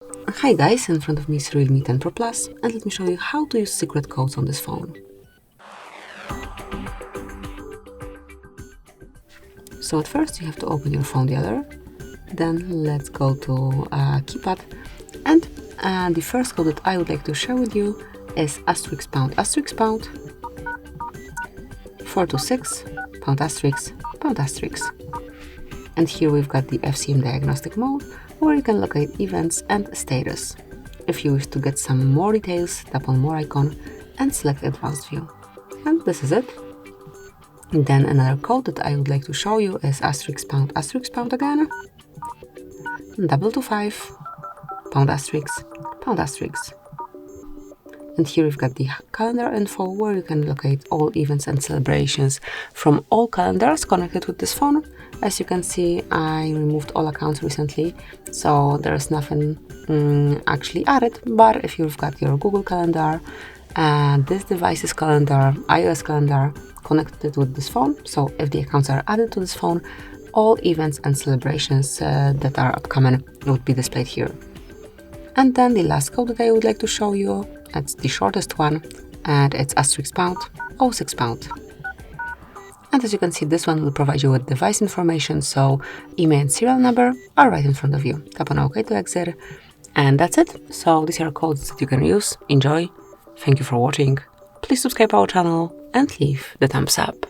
Hi guys, in front of me is Realme 10 Pro Plus, and let me show you how to use secret codes on this phone. So at first you have to open your phone dealer, then let's go to keypad, and the first code that I would like to share with you is asterisk pound 426 pound asterisk. And here we've got the FCM diagnostic mode, where you can locate events and status. If you wish to get some more details, tap on more icon and select advanced view. And this is it. And then another code that I would like to show you is asterisk pound again, 225 pound asterisk. And here we've got the calendar info, where you can locate all events and celebrations from all calendars connected with this phone. As you can see, I removed all accounts recently, so there's nothing actually added. But if you've got your Google Calendar and this device's calendar, iOS calendar connected with this phone, so if the accounts are added to this phone, all events and celebrations that are upcoming would be displayed here. And then the last code that I would like to show you, it's the shortest one, and it's asterisk pound 06 pound. And as you can see, this one will provide you with device information, so email and serial number are right in front of you. Tap on OK to exit, and that's it. So these are codes that you can use. Enjoy. Thank you for watching. Please subscribe our channel and leave the thumbs up.